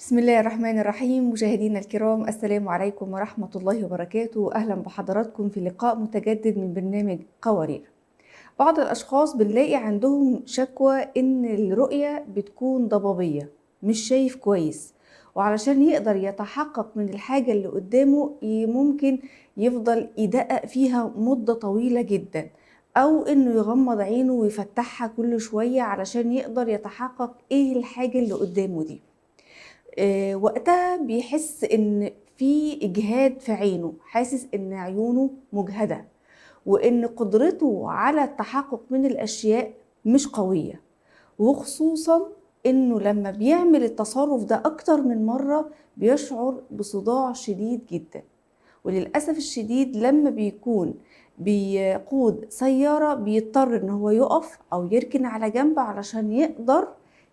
بسم الله الرحمن الرحيم. مشاهدينا الكرام، السلام عليكم ورحمة الله وبركاته. أهلا بحضراتكم في لقاء متجدد من برنامج قوارير. بعض الأشخاص بنلاقي عندهم شكوى إن الرؤية بتكون ضبابية، مش شايف كويس، وعلشان يقدر يتحقق من الحاجة اللي قدامه ممكن يفضل يدقق فيها مدة طويلة جدا، أو إنه يغمض عينه ويفتحها كل شوية علشان يقدر يتحقق إيه الحاجة اللي قدامه دي. وقتها بيحس إن في إجهاد في عينه، حاسس إن عيونه مجهدة، وإن قدرته على التحقق من الأشياء مش قوية، وخصوصا إنه لما بيعمل التصرف ده أكتر من مرة بيشعر بصداع شديد جدا. وللأسف الشديد لما بيكون بيقود سيارة بيضطر إن هو يقف أو يركن على جنب علشان يقدر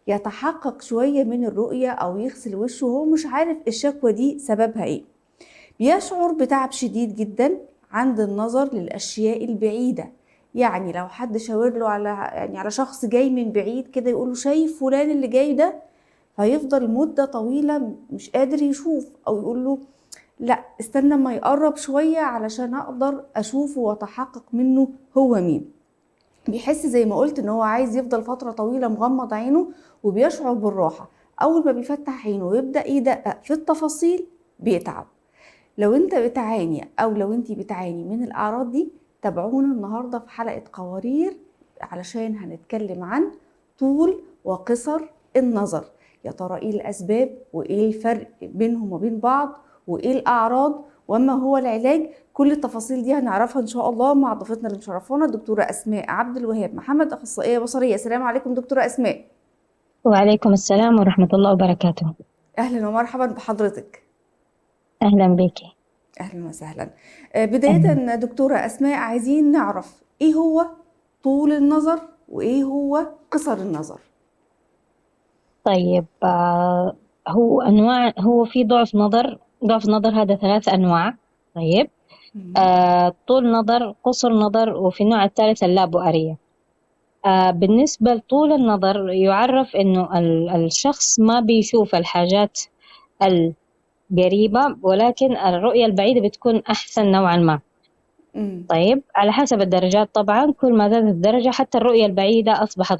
يتحقق شوية من الرؤية أو يغسل وشه وهو مش عارف الشكوى دي سببها إيه. بيشعر بتعب شديد جدا عند النظر للأشياء البعيدة. يعني لو حد شاور له على شخص جاي من بعيد كده، يقوله شايف فلان اللي جاي ده، فيفضل مدة طويلة مش قادر يشوف، أو يقول له لا استنى ما يقرب شوية علشان أقدر أشوفه وأتحقق منه هو مين. بيحس زي ما قلت إن هو عايز يفضل فترة طويلة مغمض عينه، وبيشعر بالراحة. أول ما بيفتح عينه ويبدأ يدقق في التفاصيل بيتعب. لو انت بتعاني او لو انت بتعاني من الاعراض دي، تابعونا النهارده في حلقة قوارير علشان هنتكلم عن طول وقصر النظر. يا ترى ايه الاسباب وايه الفرق بينهم وبين بعض، وايه الاعراض وما هو العلاج؟ كل التفاصيل دي هنعرفها ان شاء الله مع ضيفتنا اللي مشرفونا الدكتورة اسماء عبد الوهاب محمد، اخصائية بصرية. السلام عليكم دكتورة اسماء. وعليكم السلام ورحمة الله وبركاته. اهلا ومرحبا بحضرتك. أهلا بك. أهلا وسهلا. أهلا. بداية دكتورة أسماء، عايزين نعرف إيه هو طول النظر وإيه هو قصر النظر. طيب، هو في ضعف نظر هذا 3 أنواع. طيب. مم. طول نظر، قصر نظر، وفي النوع الثالث اللابؤرية. بالنسبة لطول النظر يعرف إنه الشخص ما بيشوف الحاجات القريبة، ولكن الرؤية البعيدة بتكون أحسن نوعا ما. مم. طيب، على حسب الدرجات طبعا، كل ما زادت الدرجة حتى الرؤية البعيدة ستصبح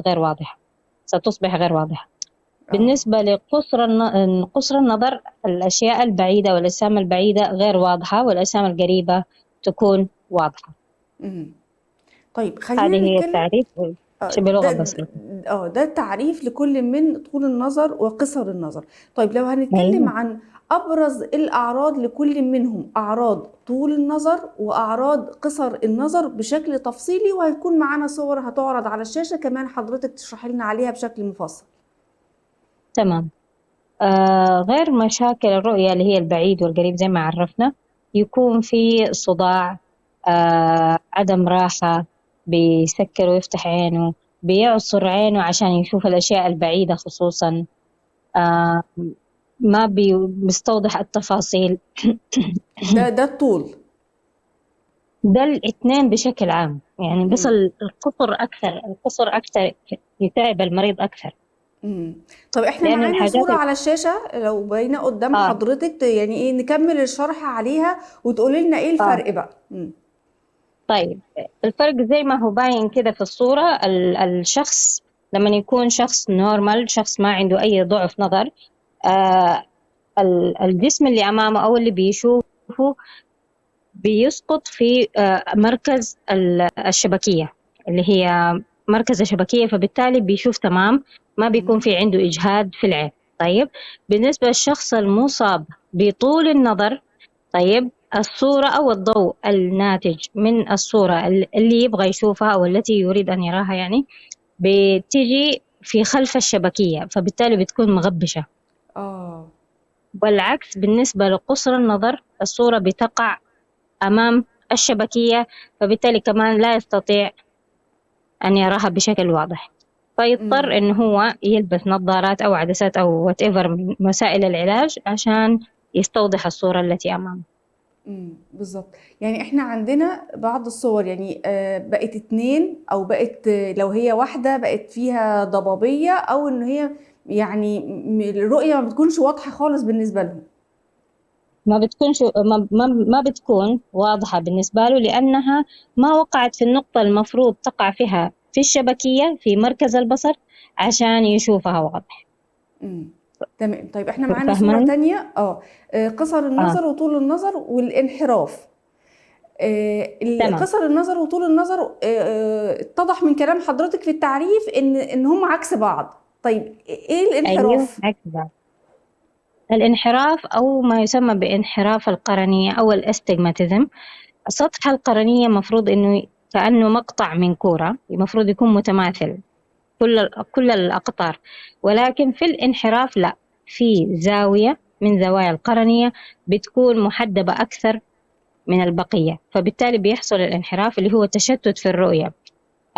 غير واضحة. آه. بالنسبة قصر النظر، الأشياء البعيدة والأجسام البعيدة غير واضحة، والأجسام القريبة تكون واضحة. مم. طيب هذه خلينا هي نتكلم. التعريف بلغة ده بسيطة. ده التعريف لكل من طول النظر وقصر النظر. طيب لو هنتكلم أيوة. عن أبرز الأعراض لكل منهم، أعراض طول النظر وأعراض قصر النظر بشكل تفصيلي، وهيكون معانا صور هتعرض على الشاشة كمان حضرتك تشرحي لنا عليها بشكل مفصل. تمام. غير مشاكل الرؤية اللي هي البعيد والقريب زي ما عرفنا، يكون في صداع، عدم راحة، بيسكر ويفتح عينه، بيعصر عينه عشان يشوف الأشياء البعيدة خصوصا. آه ما بيستوضح التفاصيل. ده الطول. ده الاثنين بشكل عام يعني، بس مم. القصر أكثر يتعب المريض أكثر. مم. طب احنا لأن معانا الحاجات صورة على الشاشة، لو باينة قدام آه حضرتك يعني ايه نكمل الشرح عليها وتقولي لنا ايه آه الفرق بقى. مم. طيب، الفرق زي ما هو باين كده في الصورة. الشخص لما يكون شخص نورمال، شخص ما عنده أي ضعف نظر، آه الجسم اللي أمامه أو اللي بيشوفه بيسقط في مركز الشبكية، اللي هي مركز الشبكية، فبالتالي بيشوف تمام، ما بيكون مم. في عنده إجهاد في العين. طيب، بالنسبة للشخص المصاب بطول النظر، طيب، الصورة أو الضوء الناتج من الصورة اللي يبغى يشوفها أو التي يريد أن يراها يعني، بتيجي في خلف الشبكية، فبالتالي بتكون مغبشة. اه. والعكس بالنسبة لقصر النظر، الصورة بتقع أمام الشبكية، فبالتالي كمان لا يستطيع أن يراها بشكل واضح، مم. فيضطر إنه هو يلبس نظارات أو عدسات أو whatever من وسائل العلاج عشان يستوضح الصورة التي أمامه. بالظبط. يعني احنا عندنا بعض الصور، يعني بقت اتنين او بقت لو هي واحدة بقت فيها ضبابية، او ان هي يعني الرؤية ما بتكونش واضحة خالص بالنسبة لهم. ما بتكون واضحة بالنسبة له، لأنها ما وقعت في النقطة المفروض تقع فيها في الشبكية في مركز البصر عشان يشوفها واضح. تمام. طيب احنا معانا صورة فاهماني؟ تانية، قصر النظر وطول النظر والانحراف. تمام. قصر النظر وطول النظر اتضح من كلام حضرتك في التعريف ان هم عكس بعض. طيب ايه أيوه، الانحراف؟ عكس بعض. الانحراف أو ما يسمى بانحراف القرنية أو الاستجماتيزم، سطح القرنية مفروض إنه كأنه مقطع من كرة، المفروض يكون متماثل كل الأقطار، ولكن في الانحراف لا، في زاوية من زوايا القرنية بتكون محدبة أكثر من البقية، فبالتالي بيحصل الانحراف اللي هو تشتت في الرؤية.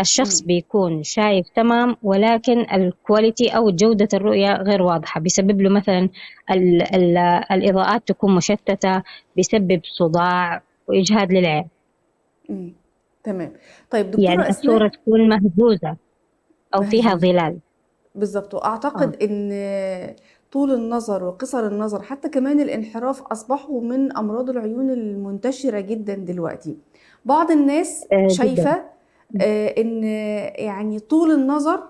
الشخص بيكون شايف تمام، ولكن الكواليتي أو جودة الرؤية غير واضحة، بيسبب له مثلا الإضاءات تكون مشتتة، بيسبب صداع وإجهاد للعين. تمام. طيب يعني دكتورة الصورة أسماء، تكون مهزوزة أو فيها مهزوزة ظلال. بالظبط. وأعتقد إن طول النظر وقصر النظر حتى كمان الانحراف أصبحوا من أمراض العيون المنتشرة جدا دلوقتي. بعض الناس جدا. شايفة إن يعني طول النظر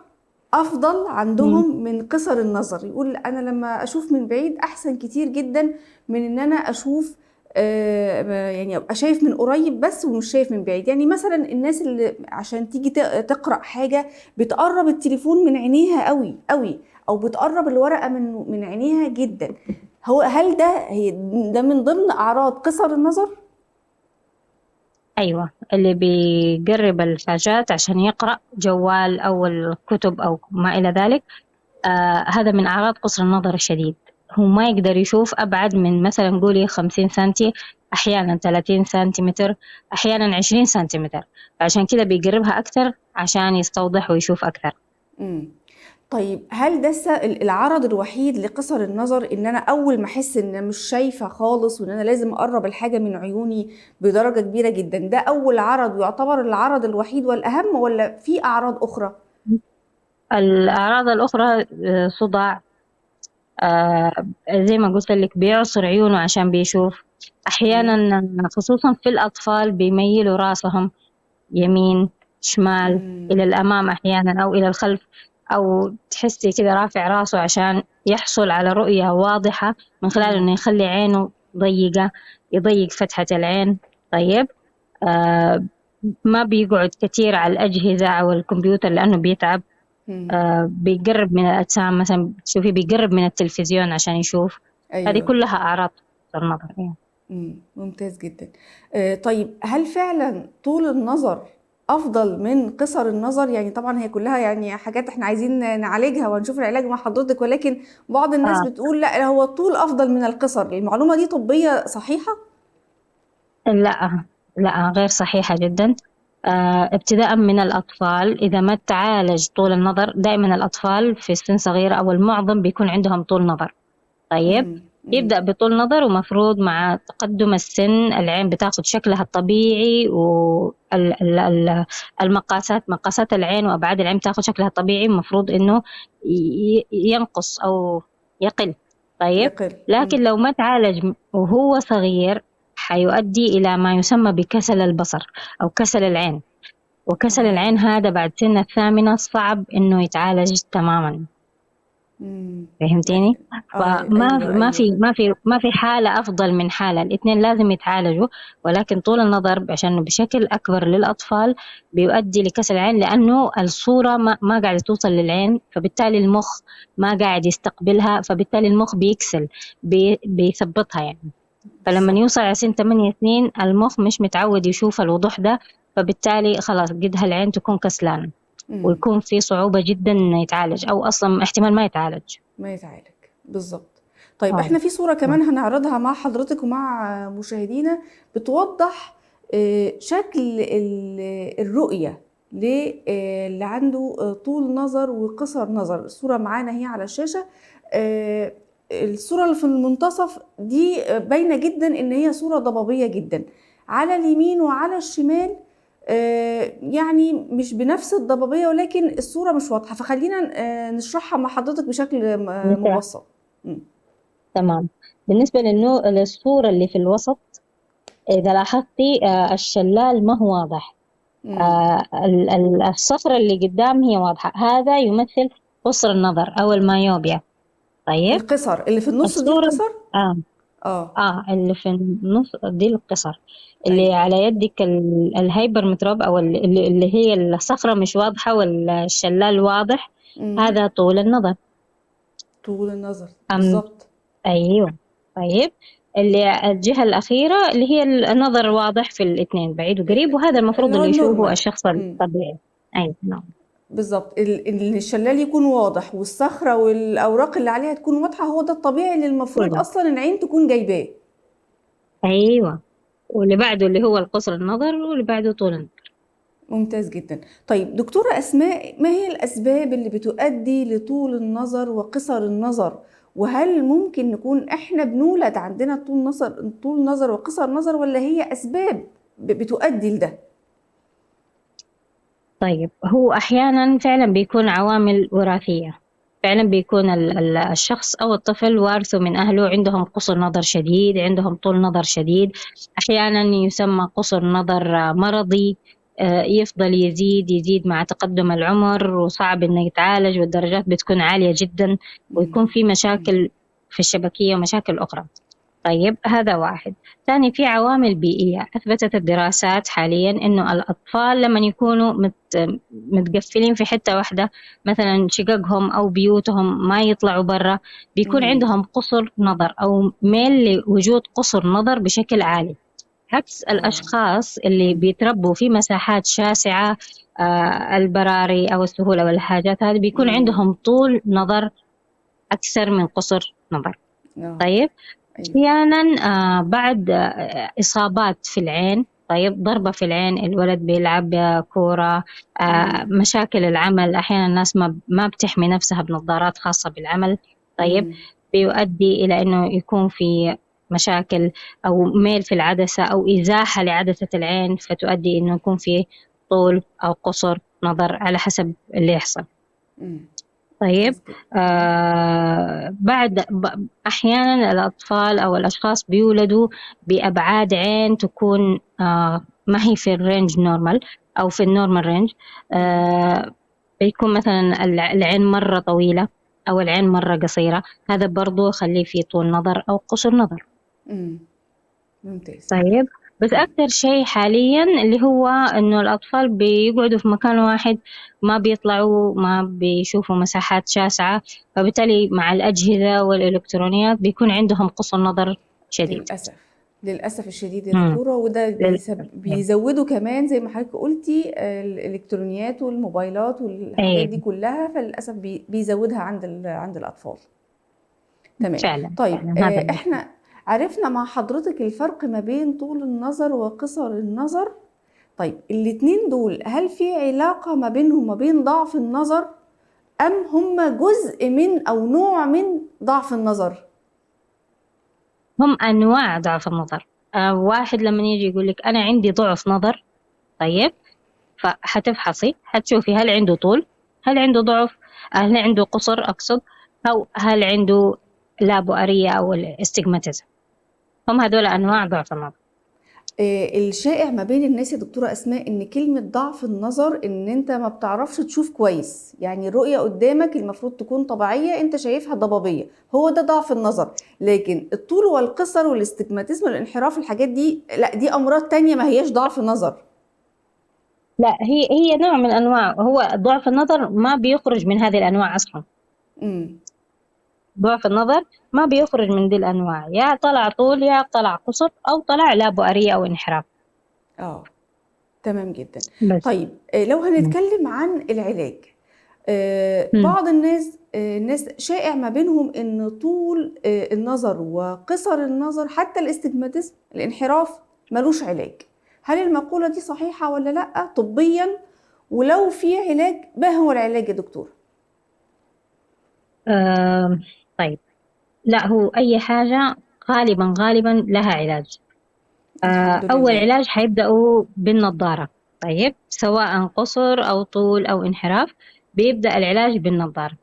أفضل مم. عندهم من قصر النظر. يقول أنا لما أشوف من بعيد أحسن كتير جدا من إن أنا أشوف يعني أبقى شايف من قريب بس ومش شايف من بعيد. يعني مثلا الناس اللي عشان تيجي تقرأ حاجة بتقرب التليفون من عينيها قوي قوي، او بتقرب الورقه من عينيها جدا. هل ده من ضمن اعراض قصر النظر؟ أيوة، اللي بيقرب الحاجات عشان يقرأ جوال أو الكتب أو ما إلى ذلك، هذا من أعراض قصر النظر الشديد. هو ما يقدر يشوف أبعد من مثلا قولي 50 سنتي، أحيانا 30 سنتيمتر، أحيانا 20 سنتيمتر، عشان كده بيقربها أكثر عشان يستوضح ويشوف أكثر. طيب هل ده العرض الوحيد لقصر النظر، ان انا اول ما احس ان انا مش شايفه خالص وان انا لازم اقرب الحاجه من عيوني بدرجه كبيره جدا، ده اول عرض ويعتبر العرض الوحيد والاهم، ولا في اعراض اخرى؟ الأعراض الأخرى صداع، زي ما قلت لك بيعصر عيونه عشان بيشوف. أحيانا خصوصا في الأطفال بيميلوا راسهم يمين شمال، إلى الأمام أحيانا أو إلى الخلف، أو تحسي كده رافع راسه عشان يحصل على رؤية واضحة من خلال إنه يخلي عينه ضيقة، يضيق فتحة العين. طيب ما بيقعد كتير على الأجهزة أو الكمبيوتر لأنه بيتعب. بيقرب من الأجسام، مثلا تشوفي بيقرب من التلفزيون عشان يشوف. هذه ايوه. كلها أعراض النظر. ممتاز جدا. طيب هل فعلا طول النظر افضل من قصر النظر؟ يعني طبعا هي كلها يعني حاجات احنا عايزين نعالجها وهنشوف العلاج مع حضرتك، ولكن بعض الناس آه بتقول لا هو الطول افضل من القصر. المعلومة دي طبية صحيحة؟ لا، لا، غير صحيحة جدا. ابتداء من الأطفال، إذا ما تعالج طول النظر، دائما الأطفال في سن صغير أو المعظم بيكون عندهم طول نظر. طيب يبدأ بطول نظر، ومفروض مع تقدم السن العين بتاخد شكلها الطبيعي، مقاسات العين وأبعاد العين تاخد شكلها الطبيعي، مفروض إنه ينقص أو يقل. طيب يقل. لكن لو ما تعالج وهو صغير حيؤدي إلى ما يسمى بكسل البصر أو كسل العين، وكسل العين هذا بعد سن الثامنة صعب إنه يتعالج تماما. فهمتيني؟ فما ايوه ما ايوه. في ما في ما في حالة أفضل من حالة، الاثنين لازم يتعالجوا. ولكن طول النظر عشان بشكل أكبر للأطفال بيؤدي لكسل العين، لأنه الصورة ما قاعدة توصل للعين، فبالتالي المخ ما قاعد يستقبلها، فبالتالي المخ بيكسل، بيثبطها يعني. فلما بالظبط. يوصل على سن 8 سنين المخ مش متعود يشوف الوضوح ده، فبالتالي خلاص قدها العين تكون كسلانة، ويكون في صعوبة جدا إنه يتعالج، أو أصلا احتمال ما يتعالج. ما يتعالج بالظبط. طيب احنا في صورة كمان هنعرضها مع حضرتك ومع مشاهدينا بتوضح شكل الرؤية اللي عنده طول نظر وقصر نظر. الصورة معانا هي على الشاشة. الصورة اللي في المنتصف دي باينة جدا ان هي صورة ضبابية جدا. على اليمين وعلى الشمال يعني مش بنفس الضبابية، ولكن الصورة مش واضحة، فخلينا نشرحها مع حضرتك بشكل مثال. مبسط. تمام. بالنسبة للصورة اللي في الوسط، إذا لاحظتي الشلال ما هو واضح. الصخرة اللي قدام هي واضحة، هذا يمثل قصر النظر أو المايوبيا. طيب القصر اللي في النص دي الصورة القصر. آه اه اللي في النص دي القصر، اللي ايوه. على يدك الهايبر متروب، أو اللي هي الصخرة مش واضحة والشلال واضح، مم. هذا طول النظر. طول النظر أم بالظبط. أيوة. طيب اللي الجهة الأخيرة اللي هي النظر واضح في الاثنين، بعيد وقريب، وهذا المفروض اللي هو اللي يشوفه النورمال. الشخص الطبيعي. أيوة نعم. بالظبط، الشلال يكون واضح والصخرة والأوراق اللي عليها تكون واضحة، هو ده الطبيعي اللي المفروض كله. أصلا العين تكون جايباه. أيوة. واللي بعده اللي هو القصر النظر، واللي بعده طول النظر. ممتاز جدا. طيب دكتورة أسماء، ما هي الأسباب اللي بتؤدي لطول النظر وقصر النظر؟ وهل ممكن نكون إحنا بنولد عندنا طول نظر وقصر نظر، ولا هي أسباب بتؤدي لده؟ طيب هو أحيانا فعلا بيكون عوامل وراثية، فعلا بيكون الشخص أو الطفل وارثه من أهله، عندهم قصر نظر شديد، عندهم طول نظر شديد. أحيانا يسمى قصر نظر مرضي، يفضل يزيد مع تقدم العمر، وصعب إنه يتعالج، والدرجات بتكون عالية جدا، ويكون في مشاكل في الشبكية ومشاكل أخرى. طيب هذا واحد. ثاني، في عوامل بيئية. أثبتت الدراسات حاليا إنه الأطفال لما يكونوا متقفلين في حتة واحدة، مثلا شققهم أو بيوتهم ما يطلعوا برا، بيكون عندهم قصر نظر أو ميل لوجود قصر نظر بشكل عالي، عكس الأشخاص اللي بيتربوا في مساحات شاسعة، البراري أو السهولة والحاجات هذه، بيكون عندهم طول نظر أكثر من قصر نظر. طيب أيوة. أحيانا بعد إصابات في العين، طيب ضربة في العين، الولد بيلعب كورة، مشاكل العمل، أحيانا الناس ما بتحمي نفسها بنظارات خاصة بالعمل، طيب بيؤدي إلى أنه يكون في مشاكل أو ميل في العدسة أو إزاحة لعدسة العين، فتؤدي إنه يكون في طول أو قصر نظر على حسب اللي يحصل. طيب بعد أحيانا الأطفال أو الأشخاص بيولدوا بأبعاد عين تكون ما هي في الرينج نورمال أو في النورمال رينج، بيكون مثلا العين مرة طويلة أو العين مرة قصيرة، هذا برضو يخليه في طول نظر أو قصر نظر. ممتاز. طيب بس أكثر شيء حاليا اللي هو إنه الأطفال بيقعدوا في مكان واحد، ما بيطلعوا، ما بيشوفوا مساحات شاسعة، فبالتالي مع الأجهزة والإلكترونيات بيكون عندهم قصر نظر شديد. للأسف الشديد يا دكتورة، وده بيزودوا كمان زي ما حضرتك قلتي الإلكترونيات والموبايلات والحاجات دي كلها، فللأسف بيزودها عند الأطفال. تمام. فعلا. طيب فعلا. احنا عرفنا مع حضرتك الفرق ما بين طول النظر وقصر النظر. طيب الاتنين دول هل في علاقة ما بينهم ما بين ضعف النظر، أم هم جزء من أو نوع من ضعف النظر؟ هم أنواع ضعف النظر. واحد لما يجي يقول لك أنا عندي ضعف نظر، طيب فحتفحصي حتشوفي هل عنده طول، هل عنده ضعف، هل عنده قصر أقصد، أو هل عنده لابؤرية أو الاستجماتيزم. هم هذول أنواع ضعف النظر. الشائع ما بين الناس يا دكتورة أسماء إن كلمة ضعف النظر إن أنت ما بتعرفش تشوف كويس، يعني الرؤية قدامك المفروض تكون طبيعية، أنت شايفها ضبابية، هو ده ضعف النظر. لكن الطول والقصر والاستجماتيزم والانحراف، الحاجات دي لا، دي أمراض تانية ما هياش ضعف نظر. لا، هي نوع من أنواع، هو ضعف النظر ما بيخرج من هذه الأنواع أصلا. ضعف النظر ما بيخرج من دي الأنواع، يا طلع طول يا طلع قصر أو طلع لابؤرية أو انحراف. تمام جدا. بس. طيب لو هنتكلم عن العلاج، بعض الناس شائع ما بينهم ان طول النظر وقصر النظر حتى الاستجماتيزم الانحراف ملوش علاج. هل المقولة دي صحيحة ولا لا طبيا؟ ولو في علاج، ما هو العلاج يا دكتور؟ طيب لا، هو أي حاجة غالبا لها علاج. أول علاج حيبدأوا بالنظارة. طيب سواء قصر أو طول أو انحراف، بيبدأ العلاج بالنظارة.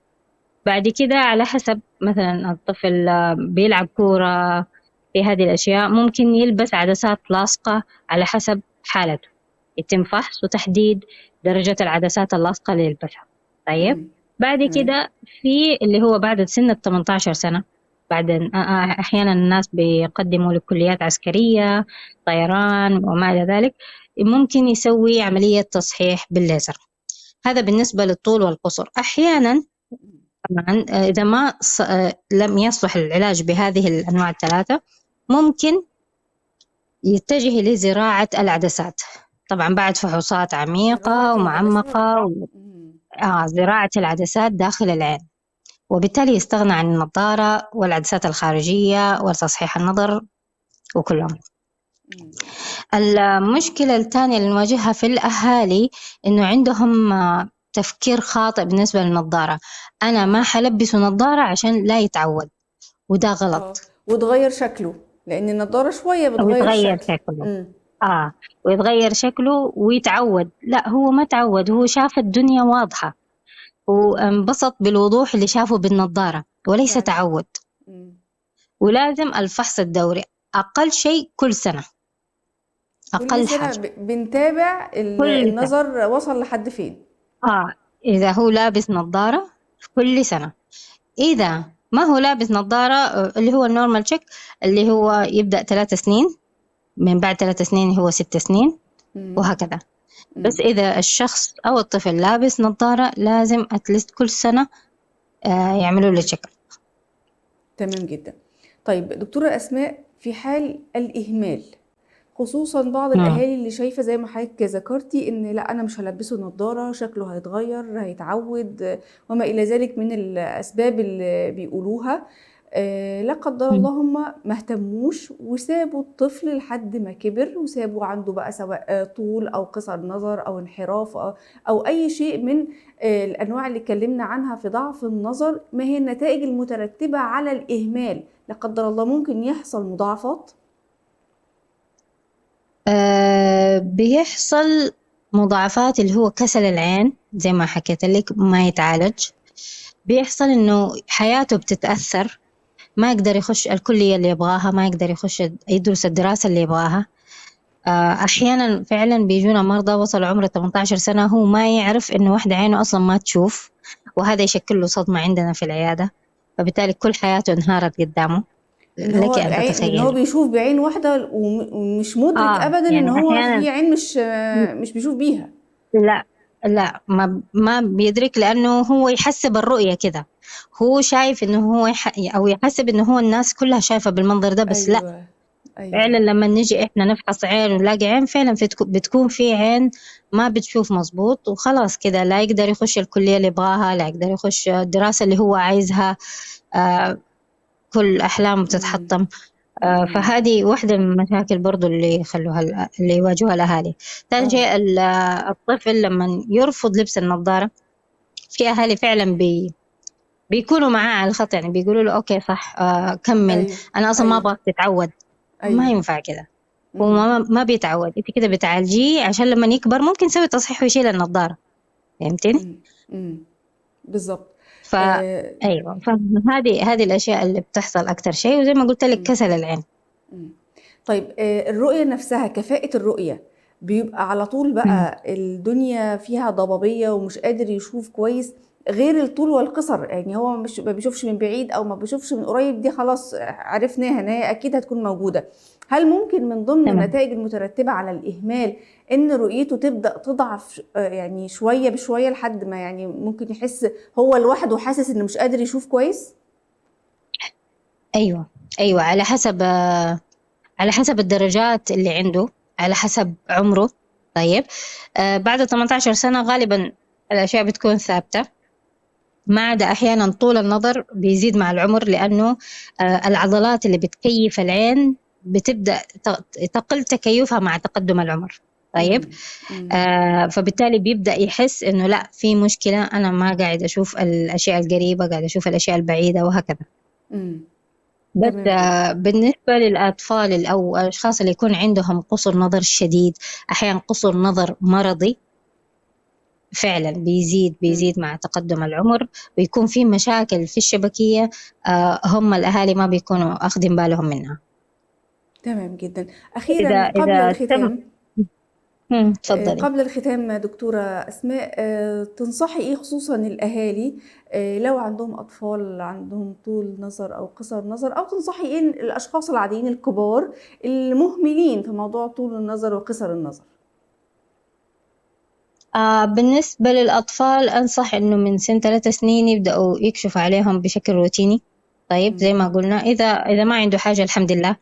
بعد كده على حسب مثلا الطفل بيلعب كورة، في هذه الأشياء ممكن يلبس عدسات لاصقة على حسب حالته، يتم فحص وتحديد درجة العدسات اللاصقة اللي يلبسها. طيب بعد تمام. كده في اللي هو بعد سن 18 سنة، بعد أحيانا الناس بيقدموا لكليات عسكرية، طيران وما إلى ذلك، ممكن يسوي عملية تصحيح بالليزر. هذا بالنسبة للطول والقصر. أحيانا طبعا إذا ما لم يصلح العلاج بهذه الأنواع الثلاثة، ممكن يتجه لزراعة العدسات، طبعا بعد فحوصات زراعة عميقة العدسات. ومعمقة مم. زراعة العدسات داخل العين، وبالتالي يستغنى عن النظارة والعدسات الخارجية وتصحيح النظر وكلهم. مم. المشكلة الثانية اللي نواجهها في الأهالي إنه عندهم تفكير خاطئ بالنسبة للنظارة. أنا ما حلبسه نظارة عشان لا يتعود، وده غلط. وتغير شكله، لان النضاره شويه أو بتغير يتغير الشكل. شكله. ويتغير شكله ويتعود. لا، هو ما تعود، هو شاف الدنيا واضحة وانبسط بالوضوح اللي شافه بالنظارة وليس فعلا. تعود. مم. ولازم الفحص الدوري أقل شيء كل سنة، كل أقل سنه حاجة بنتابع كل سنة. النظر وصل لحد فين. إذا هو لابس نظارة كل سنة. إذا ما هو لابس نظارة اللي هو النورمال تشيك، اللي هو يبدأ 3 سنين، من بعد 3 سنين هو 6 سنين، مم. وهكذا. مم. بس إذا الشخص أو الطفل لابس نظارة لازم أتلست كل سنة يعملوا له تشيك. تمام جدا. طيب دكتورة أسماء، في حال الإهمال، خصوصا بعض الأهالي اللي شايفة زي ما حضرتك ذكرتي إن لا أنا مش هلبسه نظارة، شكله هيتغير، هيتعود وما إلى ذلك من الأسباب اللي بيقولوها، لا قدر الله هم ما اهتموش وسابوا الطفل لحد ما كبر، وسابوا عنده بقى سواء طول أو قصر نظر أو انحراف أو أي شيء من الأنواع اللي اتكلمنا عنها في ضعف النظر. ما هي النتائج المترتبة على الإهمال؟ لا قدر الله ممكن يحصل مضاعفات. بيحصل مضاعفات اللي هو كسل العين زي ما حكيت لك ما يتعالج. بيحصل إنه حياته بتتأثر، ما يقدر يخش الكلية اللي يبغاها، ما يقدر يخش يدرس الدراسة اللي يبغاها. أحيانا فعلا بيجونا مرضى وصل عمره 18 سنة هو ما يعرف إنه واحدة عينه أصلا ما تشوف، وهذا يشكل له صدمة عندنا في العيادة، فبالتالي كل حياته انهارت قدامه. لك أن ان هو تتخيلي. بيشوف بعين واحدة ومش مدرك ابدا ان يعني هو أحيانا في عين مش بيشوف بيها. لا، لا، ما بيدرك، لأنه هو يحسب الرؤية كده، هو شايف إنه هو أو يحسب إنه هو الناس كلها شايفة بالمنظر ده، بس لا. ايوه. فعلا ايوه. لما نجي إحنا نفحص عين ونلاقي عين فعلا بتكون في عين ما بتشوف مظبوط، وخلاص كده لا يقدر يخش الكلية اللي يبغاها، لا يقدر يخش الدراسة اللي هو عايزها. آه كل أحلامه امم. بتتحطم. امم. فهذه واحدة من المشاكل برضو اللي يخلوها اللي يواجهوها الأهالي. ثاني اه. شيء الطفل لما يرفض لبس النظارة، في أهالي فعلا بيكونوا معاه على الخط، يعني بيقولوا له أوكي صح كمل، ايوه. أنا أصلا ما ايوه. أبغاك تتعود. ما ايوه. ينفع كده. هو امم. ما بيتعود، أنت كده بتعالجيه عشان لما يكبر ممكن يسوي تصحيح ويشيل النظارة. فهمتني؟ امم. امم. بالظبط. آه. أيوة، فهذه الأشياء اللي بتحصل أكتر شيء، وزي ما قلت لك مم. كسل العين. مم. طيب الرؤية نفسها، كفاءة الرؤية بيبقى على طول مم. بقى الدنيا فيها ضبابية ومش قادر يشوف كويس، غير الطول والقصر؟ يعني هو مش ما بيشوفش من بعيد او ما بيشوفش من قريب، دي خلاص عرفناها ان هي اكيد هتكون موجودة. هل ممكن من ضمن تمام. النتائج المترتبة على الإهمال إن رؤيته تبدأ تضعف يعني شوية بشوية لحد ما يعني ممكن يحس هو لوحده حاسس إنه مش قادر يشوف كويس؟ أيوة، أيوة، على حسب الدرجات اللي عنده، على حسب عمره. طيب بعد 18 سنة غالبا الأشياء بتكون ثابتة، ما عدا أحيانا طول النظر بيزيد مع العمر، لأنه العضلات اللي بتكيف العين بتبدأ تقل تكيفها مع تقدم العمر. طيب مم. مم. فبالتالي بيبدأ يحس إنه لا، في مشكلة، أنا ما قاعد أشوف الأشياء القريبة، قاعد أشوف الأشياء البعيدة وهكذا. مم. بس تمام جدا. بالنسبة للأطفال أو الأشخاص اللي يكون عندهم قصر نظر شديد، أحيانا قصر نظر مرضي فعلا مم. بيزيد مع تقدم العمر، ويكون في مشاكل في الشبكية، هم الأهالي ما بيكونوا أخذين بالهم منها. تمام جدا. إذا أخيرا قبل إذا تم. الختام، تفضلي. قبل الختام دكتورة أسماء، تنصحي إيه خصوصا الأهالي لو عندهم أطفال عندهم طول نظر أو قصر نظر، أو تنصحي إيه الأشخاص العاديين الكبار المهملين في موضوع طول النظر وقصر النظر؟ بالنسبة للأطفال أنصح إنه من سن 3 سنين يبدأوا يكشفوا عليهم بشكل روتيني. طيب زي ما قلنا، إذا ما عنده حاجة الحمد لله.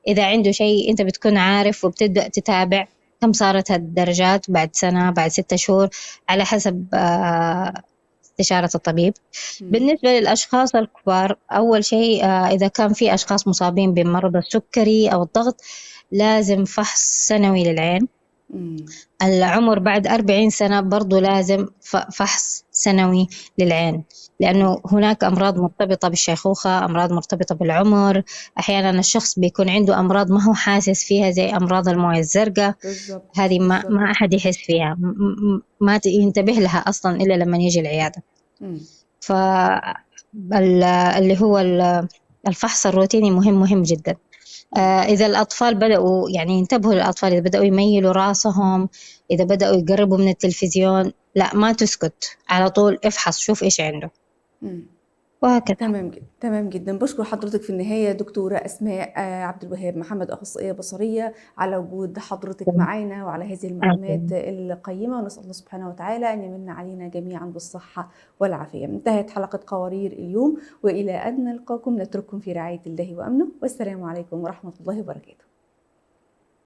إذا عنده شيء أنت بتكون عارف وبتبدأ تتابع كم صارت الدرجات بعد سنة بعد 6 شهور، على حسب استشارة الطبيب. مم. بالنسبة للأشخاص الكبار، أول شيء إذا كان في أشخاص مصابين بمرض السكري أو الضغط، لازم فحص سنوي للعين. مم. العمر بعد 40 سنة برضو لازم فحص سنوي للعين، مم. لأنه هناك أمراض مرتبطة بالشيخوخة، أمراض مرتبطة بالعمر. أحيانا الشخص بيكون عنده أمراض ما هو حاسس فيها، زي أمراض الموية الزرقاء. بالظبط هذه ما بالظبط. أحد يحس فيها، ما ينتبه لها أصلا إلا لما يجي العيادة. مم. اللي هو الفحص الروتيني مهم جدا. مم. إذا الأطفال بدأوا يعني ينتبهوا للأطفال، إذا بدأوا يميلوا راسهم، إذا بدأوا يقربوا من التلفزيون، لا ما تسكت، على طول افحص شوف إيش عنده، مم. وهكذا. تمام جدا تمام جدا. بشكر حضرتك في النهاية دكتورة أسماء عبد الوهاب محمد، أخصائية بصرية، على وجود حضرتك معانا وعلى هذه المعلومات القيمة، ونسأل الله سبحانه وتعالى أن يمن علينا جميعا بالصحة والعافية. انتهت حلقة قوارير اليوم، وإلى أن نلقاكم نترككم في رعاية الله وأمنه، والسلام عليكم ورحمة الله وبركاته.